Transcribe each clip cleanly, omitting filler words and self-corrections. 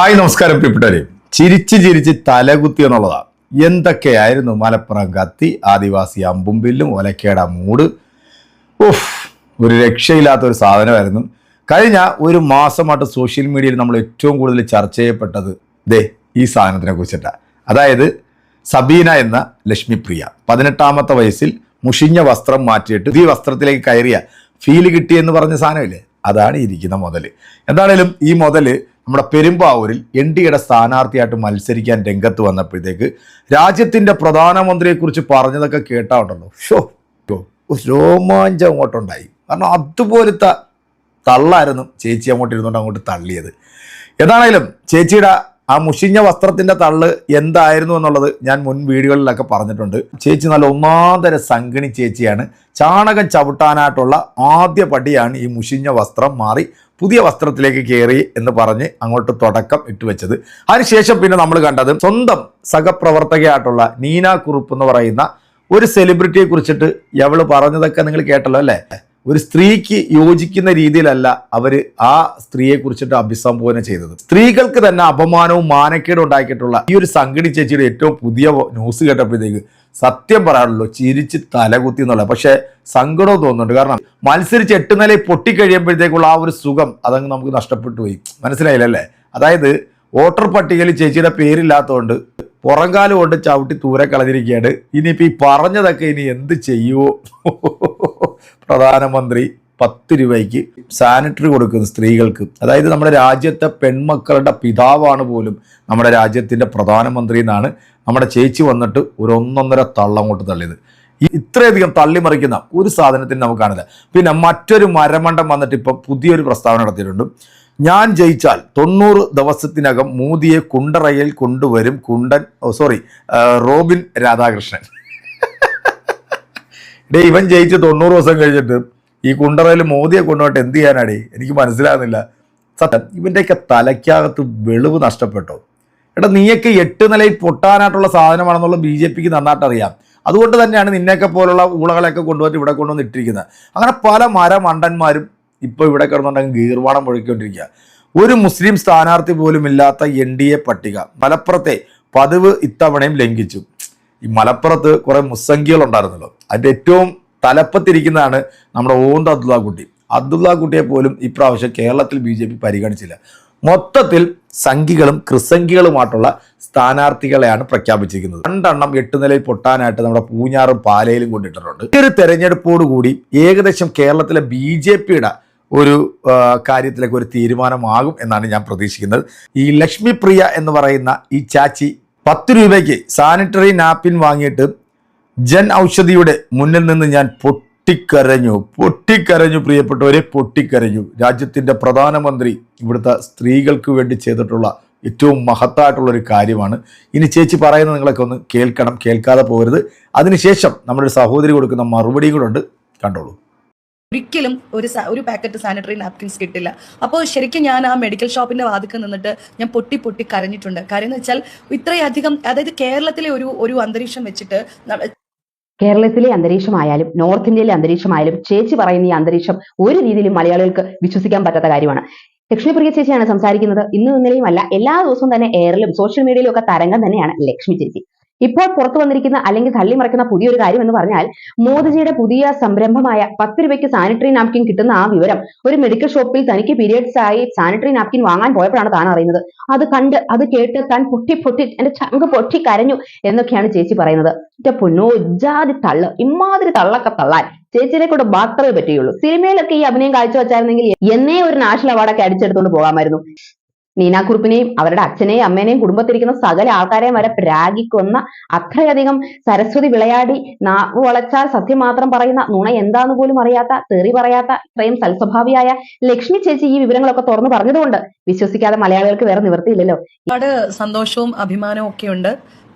Hi നമസ്കാരം പ്രിയപ്പെട്ടവരെ. ചിരിച്ച് ചിരിച്ച് തലകുത്തി എന്നുള്ളതാണ്. എന്തൊക്കെയായിരുന്നു മലപ്പുറം കത്തി, ആദിവാസി അമ്പും വില്ലും, ഒലക്കേട മൂട്. ഓഫ്, ഒരു രക്ഷയില്ലാത്ത ഒരു സാധനമായിരുന്നു. കഴിഞ്ഞ ഒരു മാസമായിട്ട് സോഷ്യൽ മീഡിയയിൽ നമ്മൾ ഏറ്റവും കൂടുതൽ ചർച്ച ചെയ്യപ്പെട്ടത് ഈ സാധനത്തിനെ കുറിച്ചിട്ടാണ്. അതായത് സബീന എന്ന ലക്ഷ്മിപ്രിയ 18ാമത്തെ വയസ്സിൽ മുഷിഞ്ഞ വസ്ത്രം മാറ്റിയിട്ട് ഈ വസ്ത്രത്തിലേക്ക് കയറിയ ഫീല് കിട്ടിയെന്ന് പറഞ്ഞ സാധനമില്ലേ, അതാണ് ഇരിക്കുന്ന മുതൽ. എന്താണേലും ഈ മുതൽ നമ്മുടെ പെരുമ്പാവൂരിൽ NDAയുടെ സ്ഥാനാർത്ഥിയായിട്ട് മത്സരിക്കാൻ രംഗത്ത് വന്നപ്പോഴത്തേക്ക് രാജ്യത്തിൻ്റെ പ്രധാനമന്ത്രിയെക്കുറിച്ച് പറഞ്ഞതൊക്കെ കേട്ടാണ്ടല്ലോ, രോമാഞ്ചം അങ്ങോട്ടുണ്ടായി. കാരണം അതുപോലത്തെ തള്ളായിരുന്നു ചേച്ചി അങ്ങോട്ട് ഇരുന്നുകൊണ്ട് അങ്ങോട്ട് തള്ളിയത്. ഏതാണേലും ചേച്ചിയുടെ ആ മുഷിഞ്ഞ വസ്ത്രത്തിൻ്റെ തള്ള് എന്തായിരുന്നു എന്നുള്ളത് ഞാൻ മുൻ വീഡിയോകളിലൊക്കെ പറഞ്ഞിട്ടുണ്ട്. ചേച്ചി നല്ല ഒന്നാന്തര സംഗണി ചേച്ചിയാണ്. ചാണകം ചവിട്ടാനായിട്ടുള്ള ആദ്യ പടിയാണ് ഈ മുഷിഞ്ഞ വസ്ത്രം മാറി പുതിയ വസ്ത്രത്തിലേക്ക് കയറി എന്ന് പറഞ്ഞ് അങ്ങോട്ട് തുടക്കം ഇട്ടുവെച്ചത്. അതിനുശേഷം പിന്നെ നമ്മൾ കണ്ടത് സ്വന്തം സഹപ്രവർത്തകയായിട്ടുള്ള നീന കുറുപ്പ് എന്ന് പറയുന്ന ഒരു സെലിബ്രിറ്റിയെ കുറിച്ചിട്ട് അവള് പറഞ്ഞതൊക്കെ നിങ്ങൾ കേട്ടല്ലോ അല്ലേ. ഒരു സ്ത്രീക്ക് യോജിക്കുന്ന രീതിയിലല്ല അവര് ആ സ്ത്രീയെ കുറിച്ചിട്ട് അഭിസംബോധന ചെയ്തത്. സ്ത്രീകൾക്ക് തന്നെ അപമാനവും മാനക്കേടും ഉണ്ടാക്കിയിട്ടുള്ള ഈ ഒരു സംഗണി ചേച്ചിയുടെ ഏറ്റവും പുതിയ ന്യൂസ് കേട്ടപ്പോഴത്തേക്ക് സത്യം പറയാനുള്ളൂ, ചിരിച്ച് തലകുത്തി എന്നുള്ളത്. പക്ഷെ സങ്കടവും തോന്നുന്നുണ്ട്. കാരണം മത്സരിച്ച് 8 നിലയിൽ പൊട്ടിക്കഴിയുമ്പോഴത്തേക്കുള്ള ആ ഒരു സുഖം അതങ്ങ് നമുക്ക് നഷ്ടപ്പെട്ടു പോയി. മനസ്സിലായില്ലല്ലേ? അതായത് വോട്ടർ പട്ടികയിൽ ചേച്ചിയുടെ പേരില്ലാത്തതുകൊണ്ട് പുറംകാലം കൊണ്ട് ചവിട്ടി ദൂരെ കളഞ്ഞിരിക്കുകയാണ്. ഇനിയിപ്പോൾ ഈ പറഞ്ഞതൊക്കെ ഇനി എന്ത് ചെയ്യുമോ? പ്രധാനമന്ത്രി 10 രൂപയ്ക്ക് സാനിറ്ററി കൊടുക്കുന്നു സ്ത്രീകൾക്ക്. അതായത് നമ്മുടെ രാജ്യത്തെ പെൺമക്കളുടെ പിതാവാണ് പോലും നമ്മുടെ രാജ്യത്തിൻ്റെ പ്രധാനമന്ത്രി എന്നാണ് നമ്മുടെ ചേച്ചി വന്നിട്ട് ഒരു 1.5 തള്ളങ്ങോട്ട് തള്ളിയത്. ഇത്രയധികം തള്ളിമറിക്കുന്ന ഒരു സാധനത്തിന് നമുക്ക് കാണില്ല. പിന്നെ മറ്റൊരു മരമണ്ടം വന്നിട്ട് ഇപ്പം പുതിയൊരു പ്രസ്താവന നടത്തിയിട്ടുണ്ട്. ഞാൻ ജയിച്ചാൽ 90 ദിവസത്തിനകം മോദിയെ കുണ്ടറയിൽ കൊണ്ടുവരും റോബിൻ രാധാകൃഷ്ണൻ. ഇവൻ ജയിച്ച് 90 ദിവസം കഴിഞ്ഞിട്ട് ഈ കുണ്ടറയിൽ മോദിയെ കൊണ്ടുപോയിട്ട് എന്ത് ചെയ്യാനാടേ? എനിക്ക് മനസ്സിലാകുന്നില്ല സത്യം. ഇവൻ്റെയൊക്കെ തലയ്ക്കകത്ത് വെളിവ് നഷ്ടപ്പെട്ടോ? നീയൊക്കെ 8 നിലയിൽ പൊട്ടാനായിട്ടുള്ള സാധനമാണെന്നുള്ള BJPക്ക് നന്നായിട്ട് അറിയാം. അതുകൊണ്ട് തന്നെയാണ് നിന്നെയൊക്കെ പോലുള്ള ഊളകളെയൊക്കെ കൊണ്ടുപോയിട്ട് ഇവിടെ കൊണ്ടുവന്ന് ഇട്ടിരിക്കുന്നത്. അങ്ങനെ പല മരമണ്ടന്മാരും ഇപ്പോൾ ഇവിടെ കിടന്നുണ്ടെങ്കിൽ ഗീർവാണം മുഴക്കിക്കൊണ്ടിരിക്കുക. ഒരു മുസ്ലിം സ്ഥാനാർത്ഥി പോലും ഇല്ലാത്ത NDA പട്ടിക മലപ്പുറത്തെ പതിവ് ഇത്തവണയും ലംഘിച്ചു. ഈ മലപ്പുറത്ത് കുറെ മുസ്സംഖികളുണ്ടായിരുന്നല്ലോ, അതിൻ്റെ ഏറ്റവും തലപ്പത്തിരിക്കുന്നതാണ് നമ്മുടെ ഓന്ത് അബ്ദുള്ള കുട്ടിയെ പോലും ഇപ്രാവശ്യം കേരളത്തിൽ BJP പരിഗണിച്ചില്ല. മൊത്തത്തിൽ സംഘികളും ക്രിസംഖികളുമായിട്ടുള്ള സ്ഥാനാർത്ഥികളെയാണ് പ്രഖ്യാപിച്ചിരിക്കുന്നത്. 2 എണ്ണം 8 നിലയിൽ പൊട്ടാനായിട്ട് നമ്മുടെ പൂഞ്ഞാറും പാലയിലും കൊണ്ടിട്ടിട്ടുണ്ട്. ഈ ഒരു തെരഞ്ഞെടുപ്പോടുകൂടി ഏകദേശം കേരളത്തിലെ BJPയുടെ ഒരു കാര്യത്തിലേക്ക് ഒരു തീരുമാനമാകും എന്നാണ് ഞാൻ പ്രതീക്ഷിക്കുന്നത്. ഈ ലക്ഷ്മിപ്രിയ എന്ന് പറയുന്ന ഈ ചാച്ചി 10 രൂപയ്ക്ക് സാനിറ്ററി നാപ്പിൻ വാങ്ങിയിട്ട് ജൻ ഔഷധിയുടെ മുന്നിൽ നിന്ന് ഞാൻ പൊട്ടിക്കരഞ്ഞു പ്രിയപ്പെട്ടവരെ, പൊട്ടിക്കരഞ്ഞു. രാജ്യത്തിൻ്റെ പ്രധാനമന്ത്രി ഇവിടുത്തെ സ്ത്രീകൾക്ക് വേണ്ടി ചെയ്തിട്ടുള്ള ഏറ്റവും മഹത്തായിട്ടുള്ളൊരു കാര്യമാണ്. ഇനി ചേച്ചി പറയുന്നത് നിങ്ങളൊക്കെ ഒന്ന് കേൾക്കണം, കേൾക്കാതെ പോകരുത്. അതിനുശേഷം നമ്മുടെ സഹോദരി കൊടുക്കുന്ന മറുപടി കൂടെ ഉണ്ട്, കണ്ടോളൂ. ഒരിക്കലും ഒരു പാക്കറ്റ് സാനിറ്ററി നാപ്കിൻസ് കിട്ടില്ല. അപ്പോൾ ശരിക്കും ഞാൻ ആ മെഡിക്കൽ ഷോപ്പിന്റെ വാതിക്കൽ നിന്നിട്ട് ഞാൻ പൊട്ടി കരഞ്ഞിട്ടുണ്ട്. കാര്യം എന്ന് വെച്ചാൽ ഇത്രയധികം, അതായത് കേരളത്തിലെ ഒരു അന്തരീക്ഷം വെച്ചിട്ട്, കേരളത്തിലെ അന്തരീക്ഷമായാലും നോർത്ത് ഇന്ത്യയിലെ അന്തരീക്ഷമായാലും ചേച്ചി പറയുന്ന ഈ അന്തരീക്ഷം ഒരു രീതിയിലും മലയാളികൾക്ക് വിശ്വസിക്കാൻ പറ്റാത്ത കാര്യമാണ്. ലക്ഷ്മിപ്രിയ ചേച്ചിയാണ് സംസാരിക്കുന്നത്. ഇന്നും ഇന്നലെയും അല്ല, എല്ലാ ദിവസവും തന്നെ എയറിലും സോഷ്യൽ മീഡിയയിലും ഒക്കെ തരംഗം തന്നെയാണ് ലക്ഷ്മി ചേച്ചി. ഇപ്പോൾ പുറത്തു വന്നിരിക്കുന്ന അല്ലെങ്കിൽ തള്ളിമറിക്കുന്ന പുതിയൊരു കാര്യം എന്ന് പറഞ്ഞാൽ മോദിജിയുടെ പുതിയ സംരംഭമായ 10 രൂപയ്ക്ക് സാനിറ്ററി നാപ്കിൻ കിട്ടുന്ന ആ വിവരം ഒരു മെഡിക്കൽ ഷോപ്പിൽ തനിക്ക് പീരിയഡ്സ് ആയി സാനിറ്ററി നാപ്കിൻ വാങ്ങാൻ പോയപ്പോഴാണ് താൻ അറിയുന്നത്. അത് കേട്ട് താൻ പൊട്ടി എന്റെ ചങ്ക് പൊട്ടി കരഞ്ഞു എന്നൊക്കെയാണ് ചേച്ചി പറയുന്നത്. പൊന്നോ, ജാതി തള്ള്, ഇമാതിരി തള്ളൊക്കെ തള്ളാൻ ചേച്ചിയെ കൊണ്ട് മാത്രമേ പറ്റുകയുള്ളൂ. സിനിമയിലൊക്കെ ഈ അഭിനയം കാഴ്ചവെച്ചായിരുന്നെങ്കിൽ എന്നേ ഒരു നാഷണൽ അവാർഡൊക്കെ അടിച്ചെടുത്തുകൊണ്ട് പോകാമായിരുന്നു. നീന കുറുപ്പിനെയും അവരുടെ അച്ഛനെയും അമ്മേനെയും കുടുംബത്തിരിക്കുന്ന സകല ആൾക്കാരെയും വരെ പ്രാഗിക്കൊന്ന, അത്രയധികം സരസ്വതി വിളയാടി നാവ് വളച്ചാൽ സത്യം മാത്രം പറയുന്ന, നുണ എന്താന്ന് പോലും അറിയാത്ത, തെറി പറയാത്ത, ഇത്രയും സൽസ്വഭാവിയായ ലക്ഷ്മി ചേച്ചി ഈ വിവരങ്ങളൊക്കെ തുറന്നു പറഞ്ഞതുകൊണ്ട് വിശ്വസിക്കാതെ മലയാളികൾക്ക് വേറെ നിവൃത്തിയില്ലല്ലോ. ഒരുപാട് സന്തോഷവും അഭിമാനവും ഒക്കെ ഉണ്ട്.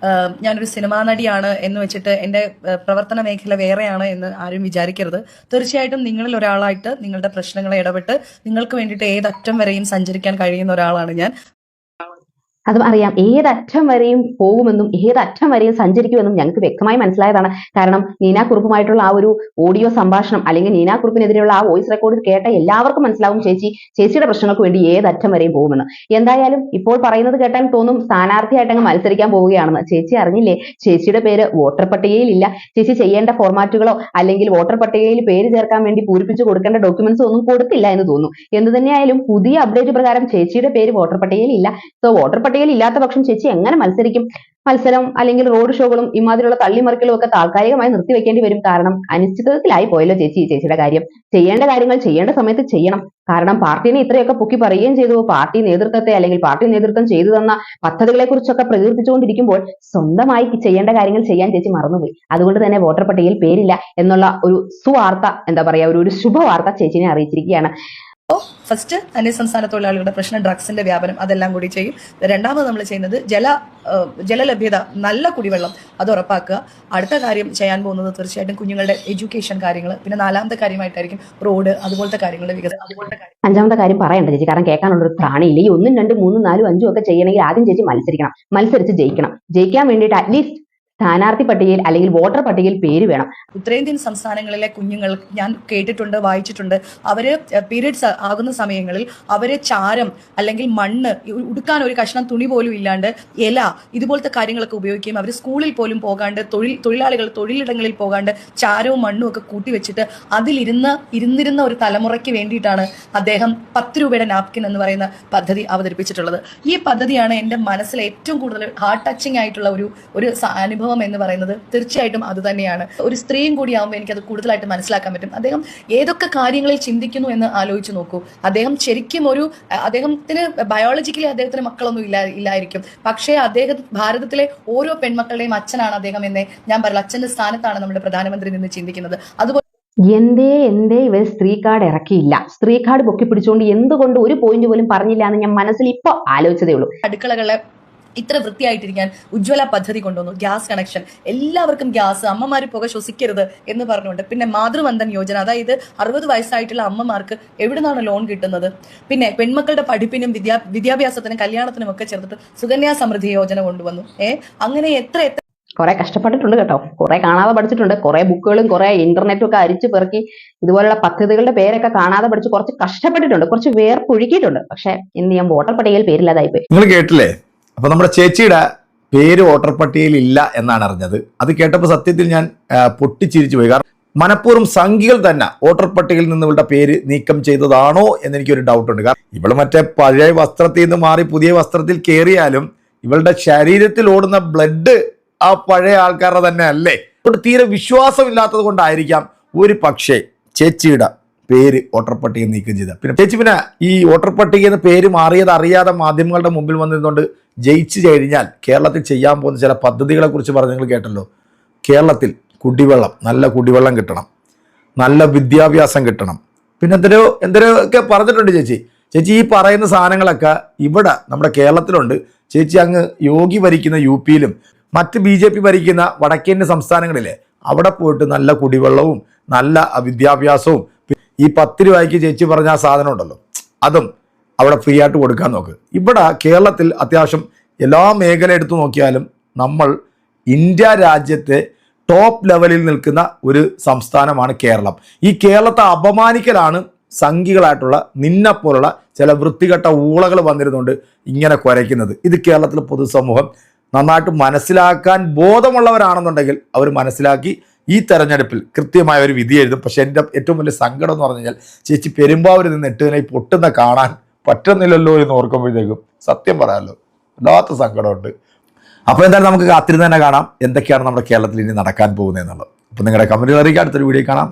ഞാനൊരു സിനിമാ നടിയാണ് എന്ന് വെച്ചിട്ട് എൻ്റെ പ്രവർത്തന മേഖല വേറെയാണ് എന്ന് ആരും വിചാരിക്കരുത്. തീർച്ചയായിട്ടും നിങ്ങളിൽ ഒരാളായിട്ട് നിങ്ങളുടെ പ്രശ്നങ്ങളെ ഇടപെട്ട് നിങ്ങൾക്ക് വേണ്ടിയിട്ട് ഏതറ്റം വരെയും സഞ്ചരിക്കാൻ കഴിയുന്ന ഒരാളാണ് ഞാൻ. അതും അറിയാം, ഏതറ്റം വരെയും പോകുമെന്നും ഏതറ്റം വരെയും സഞ്ചരിക്കുമെന്നും ഞങ്ങൾക്ക് വ്യക്തമായി മനസ്സിലായതാണ്. കാരണം നീന കുറുപ്പുമായിട്ടുള്ള ആ ഒരു ഓഡിയോ സംഭാഷണം അല്ലെങ്കിൽ നീന കുറുപ്പിനെതിരെയുള്ള ആ വോയിസ് റെക്കോർഡ് കേട്ട എല്ലാവർക്കും മനസ്സിലാവും ചേച്ചിയുടെ പ്രശ്നങ്ങൾക്ക് വേണ്ടി ഏതറ്റം വരെയും പോകുമെന്ന്. എന്തായാലും ഇപ്പോൾ പറയുന്നത് കേട്ടാൽ തോന്നും സ്ഥാനാർത്ഥിയായിട്ടങ്ങ് മത്സരിക്കാൻ പോവുകയാണെന്ന്. ചേച്ചി അറിഞ്ഞില്ലേ, ചേച്ചിയുടെ പേര് വോട്ടർ പട്ടികയിൽ ഇല്ല. ചേച്ചി ചെയ്യേണ്ട ഫോർമാറ്റുകളോ അല്ലെങ്കിൽ വോട്ടർ പട്ടികയിൽ പേര് ചേർക്കാൻ വേണ്ടി പൂരിപ്പിച്ചു കൊടുക്കേണ്ട ഡോക്യുമെന്റ്സ് ഒന്നും കൊടുത്തില്ല എന്ന് തോന്നുന്നു. എന്ത് തന്നെയായാലും പുതിയ അപ്ഡേറ്റ് പ്രകാരം ചേച്ചിയുടെ പേര് വോട്ടർ പട്ടികയിൽ ഇല്ല. സോ വോട്ടർ പട്ടികയിൽ ഇല്ലാത്ത പക്ഷം ചേച്ചി എങ്ങനെ മത്സരിക്കും? മത്സരം അല്ലെങ്കിൽ റോഡ് ഷോകളും ഇമാതിരിയുള്ള തള്ളിമറിക്കലും ഒക്കെ താൽക്കാലികമായി നിർത്തിവെക്കേണ്ടി വരും. കാരണം അനിശ്ചിതത്വത്തിലായി പോയല്ലോ ചേച്ചിയുടെ കാര്യം. ചെയ്യേണ്ട കാര്യങ്ങൾ ചെയ്യേണ്ട സമയത്ത് ചെയ്യണം. കാരണം പാർട്ടിനെ ഇത്രയൊക്കെ പൊക്കി പറയുകയും ചെയ്തു. പാർട്ടി നേതൃത്വത്തെ അല്ലെങ്കിൽ പാർട്ടി നേതൃത്വം ചെയ്തു തന്ന പദ്ധതികളെ കുറിച്ചൊക്കെ പ്രകീർത്തിച്ചുകൊണ്ടിരിക്കുമ്പോൾ സ്വന്തമായി ചെയ്യേണ്ട കാര്യങ്ങൾ ചെയ്യാൻ ചേച്ചി മറന്നുപോയി. അതുകൊണ്ട് തന്നെ വോട്ടർ പട്ടികയിൽ പേരില്ല എന്നുള്ള ഒരു സുവാർത്ത, എന്താ പറയാ, ഒരു ശുഭവാർത്ത ചേച്ചിനെ അറിയിച്ചിരിക്കുകയാണ്. അപ്പോൾ ഫസ്റ്റ് അന്യസംസ്ഥാന തൊഴിലാളികളുടെ പ്രശ്നം, ഡ്രഗ്സിന്റെ വ്യാപനം, അതെല്ലാം കൂടി ചെയ്യും. രണ്ടാമത് നമ്മൾ ചെയ്യുന്നത് ജലലഭ്യത, നല്ല കുടിവെള്ളം അത് ഉറപ്പാക്കുക. അടുത്ത കാര്യം ചെയ്യാൻ പോകുന്നത് തീർച്ചയായിട്ടും കുഞ്ഞുങ്ങളുടെ എഡ്യൂക്കേഷൻ കാര്യങ്ങൾ. പിന്നെ നാലാമത്തെ കാര്യമായിട്ടായിരിക്കും റോഡ്, അതുപോലത്തെ കാര്യങ്ങളുടെ വികസനം. അഞ്ചാമത്തെ കാര്യം പറയണ്ട ചേച്ചി, കാരണം കേൾക്കാനുള്ളൊരു ത്രാണിയില്ല. ഈ 1, 2, 3, 4, 5 ഒക്കെ ചെയ്യണമെങ്കിൽ ആദ്യം ചേച്ചി മത്സരിക്കണം. മത്സരിച്ച് ജയിക്കണം. ജയിക്കാൻ വേണ്ടിയിട്ട് അറ്റ്ലീസ്റ്റ് സ്ഥാനാർത്ഥി പട്ടികയിൽ അല്ലെങ്കിൽ വോട്ടർ പട്ടികയിൽ പേര് വേണം. ഉത്തരേന്ത്യൻ സംസ്ഥാനങ്ങളിലെ കുഞ്ഞുങ്ങൾ ഞാൻ കേട്ടിട്ടുണ്ട്, വായിച്ചിട്ടുണ്ട്. അവര് പീരിയഡ്സ് ആകുന്ന സമയങ്ങളിൽ അവര് ചാരം അല്ലെങ്കിൽ മണ്ണ്, ഉടുക്കാൻ ഒരു കഷ്ണം തുണി പോലും ഇല്ലാണ്ട് ഇല, ഇതുപോലത്തെ കാര്യങ്ങളൊക്കെ ഉപയോഗിക്കുകയും അവർ സ്കൂളിൽ പോലും പോകാണ്ട്, തൊഴിലാളികൾ തൊഴിലിടങ്ങളിൽ പോകാണ്ട് ചാരവും മണ്ണും ഒക്കെ കൂട്ടിവെച്ചിട്ട് ഇരുന്നിരുന്ന ഒരു തലമുറയ്ക്ക് വേണ്ടിയിട്ടാണ് അദ്ദേഹം 10 രൂപയുടെ നാപ്കിൻ എന്ന് പറയുന്ന പദ്ധതി അവതരിപ്പിച്ചിട്ടുള്ളത്. ഈ പദ്ധതിയാണ് എൻ്റെ മനസ്സിൽ ഏറ്റവും കൂടുതൽ ഹാർട്ട് ടച്ചിങ് ആയിട്ടുള്ള ഒരു അനുഭവം എന്ന് പറയുന്നത്. തീർച്ചയായിട്ടും അത് തന്നെയാണ്. ഒരു സ്ത്രീയും കൂടി ആകുമ്പോൾ എനിക്കത് കൂടുതലായിട്ട് മനസ്സിലാക്കാൻ പറ്റും. അദ്ദേഹം ഏതൊക്കെ കാര്യങ്ങളിൽ ചിന്തിക്കുന്നു എന്ന് ആലോചിച്ച് നോക്കൂ. അദ്ദേഹം ശരിക്കും അദ്ദേഹത്തിന് ബയോളജിക്കലി അദ്ദേഹത്തിന് മക്കളൊന്നും ഇല്ലായിരിക്കും. പക്ഷേ ഭാരതത്തിലെ ഓരോ പെൺമക്കളുടെയും അച്ഛനാണ് അദ്ദേഹം എന്നേ ഞാൻ പറയില്ല. അച്ഛന്റെ സ്ഥാനത്താണ് നമ്മുടെ പ്രധാനമന്ത്രി നിന്ന് ചിന്തിക്കുന്നത്. അതുപോലെ എന്തേ ഇവർ സ്ത്രീ കാർഡ് ഇറക്കിയില്ല? സ്ത്രീ കാർഡ് പൊക്കി പിടിച്ചുകൊണ്ട് എന്തുകൊണ്ട് ഒരു പോയിന്റ് പോലും പറഞ്ഞില്ല എന്ന് ഞാൻ മനസ്സിൽ ഇപ്പൊ ആലോചിച്ചതേ ഉള്ളൂ. അടുക്കളകളെ ഇത്ര വൃത്തിയായിട്ടിരിക്കാൻ ഉജ്ജ്വല പദ്ധതി കൊണ്ടുവന്നു. ഗ്യാസ് കണക്ഷൻ, എല്ലാവർക്കും ഗ്യാസ്, അമ്മമാർ പുക ശ്വസിക്കരുത് എന്ന് പറഞ്ഞുകൊണ്ട്. പിന്നെ മാതൃവന്ദൻ യോജന, അതായത് 60 വയസ്സായിട്ടുള്ള അമ്മമാർക്ക് എവിടുന്നാണ് ലോൺ കിട്ടുന്നത്. പിന്നെ പെൺമക്കളുടെ പഠിപ്പിനും വിദ്യാഭ്യാസത്തിനും കല്യാണത്തിനും ഒക്കെ ചേർത്തിട്ട് സുകന്യാ സമൃദ്ധി യോജന കൊണ്ടുവന്നു. അങ്ങനെ എത്ര കുറെ കഷ്ടപ്പെട്ടിട്ടുണ്ട് കേട്ടോ. കുറെ കാണാതെ പഠിച്ചിട്ടുണ്ട്. കുറെ ബുക്കുകളും കുറെ ഇന്റർനെറ്റും ഒക്കെ അരിച്ചു പെറുക്കി ഇതുപോലുള്ള പദ്ധതികളുടെ പേരൊക്കെ കാണാതെ പഠിച്ച് കുറച്ച് കഷ്ടപ്പെട്ടിട്ടുണ്ട്, കുറച്ച് വേർപ്പൊഴുകിയിട്ടുണ്ട്. പക്ഷെ എന്ത് ചെയ്യാൻ, വോട്ടർ പട്ടികയിൽ പേരില്ലാതായിപ്പോയി. നിങ്ങൾ കേട്ടില്ലേ? അപ്പൊ നമ്മുടെ ചേച്ചിയുടെ പേര് വോട്ടർ പട്ടികയിൽ ഇല്ല എന്നാണ് അറിഞ്ഞത്. അത് കേട്ടപ്പോൾ സത്യത്തിൽ ഞാൻ പൊട്ടിച്ചിരിച്ചു പോയി. കാരണം മനഃപൂർവ്വം സംഘികൾ തന്നെ വോട്ടർ പട്ടികയിൽ നിന്ന് ഇവളുടെ പേര് നീക്കം ചെയ്തതാണോ എന്ന് എനിക്കൊരു ഡൗട്ടുണ്ട്. കാരണം ഇവള് മറ്റേ പഴയ വസ്ത്രത്തിൽ നിന്ന് മാറി പുതിയ വസ്ത്രത്തിൽ കയറിയാലും ഇവളുടെ ശരീരത്തിൽ ഓടുന്ന ബ്ലഡ് ആ പഴയ ആൾക്കാരുടെ തന്നെ അല്ലേ? അതുകൊണ്ട് തീരെ വിശ്വാസമില്ലാത്തത് കൊണ്ടായിരിക്കാം ഒരു പക്ഷേ ചേച്ചിയുടെ പേര് വോട്ടർ പട്ടിക നീക്കം ചെയ്ത. പിന്നെ ഈ വോട്ടർ പട്ടികയിൽ നിന്ന് പേര് മാറിയത് അറിയാതെ മാധ്യമങ്ങളുടെ മുമ്പിൽ വന്നിരുന്നുകൊണ്ട് ജയിച്ചു കഴിഞ്ഞാൽ കേരളത്തിൽ ചെയ്യാൻ പോകുന്ന ചില പദ്ധതികളെ കുറിച്ച് പറഞ്ഞ് നിങ്ങൾ കേട്ടല്ലോ. കേരളത്തിൽ കുടിവെള്ളം, നല്ല കുടിവെള്ളം കിട്ടണം, നല്ല വിദ്യാഭ്യാസം കിട്ടണം, പിന്നെ എന്തൊക്കെ പറഞ്ഞിട്ടുണ്ട് ചേച്ചി. ഈ പറയുന്ന സാധനങ്ങളൊക്കെ ഇവിടെ നമ്മുടെ കേരളത്തിലുണ്ട്. ചേച്ചി അങ്ങ് യോഗി ഭരിക്കുന്ന UP-യിലും മറ്റ് BJP ഭരിക്കുന്ന വടക്കേന്ത്യൻ സംസ്ഥാനങ്ങളിലെ അവിടെ പോയിട്ട് നല്ല കുടിവെള്ളവും നല്ല വിദ്യാഭ്യാസവും ഈ 10 രൂപയ്ക്ക് ചേച്ചി പറഞ്ഞ ആ സാധനം ഉണ്ടല്ലോ, അതും അവിടെ ഫ്രീ ആയിട്ട് കൊടുക്കാൻ നോക്ക്. ഇവിടെ കേരളത്തിൽ അത്യാവശ്യം എല്ലാ മേഖല എടുത്തു നോക്കിയാലും നമ്മൾ ഇന്ത്യ രാജ്യത്തെ ടോപ്പ് ലെവലിൽ നിൽക്കുന്ന ഒരു സംസ്ഥാനമാണ് കേരളം. ഈ കേരളത്തെ അപമാനിക്കലാണ് സംഘികളായിട്ടുള്ള നിന്നെപ്പോലുള്ള ചില വൃത്തികെട്ട ഊളകൾ വന്നിരുന്നുകൊണ്ട് ഇങ്ങനെ കുരയ്ക്കുന്നത്. ഇത് കേരളത്തിലെ പൊതുസമൂഹം നന്നായിട്ട് മനസ്സിലാക്കാൻ ബോധമുള്ളവരാണെന്നുണ്ടെങ്കിൽ അവർ മനസ്സിലാക്കി ഈ തെരഞ്ഞെടുപ്പിൽ കൃത്യമായ ഒരു വിധി എഴുതും. പക്ഷെ എൻ്റെ ഏറ്റവും വലിയ സങ്കടം എന്ന് പറഞ്ഞു കഴിഞ്ഞാൽ ചേച്ചി പെരുമ്പാവൂരിൽ നിന്ന് 8 നിലയിൽ പൊട്ടുന്ന കാണാൻ പറ്റുന്നില്ലല്ലോ എന്ന് ഓർക്കുമ്പോഴത്തേക്കും സത്യം പറയാമല്ലോ, വല്ലാത്ത സങ്കടമുണ്ട്. അപ്പോൾ എന്തായാലും നമുക്ക് കാത്തിരുന്ന് തന്നെ കാണാം എന്തൊക്കെയാണ് നമ്മുടെ കേരളത്തിൽ ഇനി നടക്കാൻ പോകുന്നത് എന്നുള്ളത്. അപ്പോൾ നിങ്ങളുടെ കമൻറ്റുകൾ അറിയിക്കുക. അടുത്തൊരു വീഡിയോ കാണാം.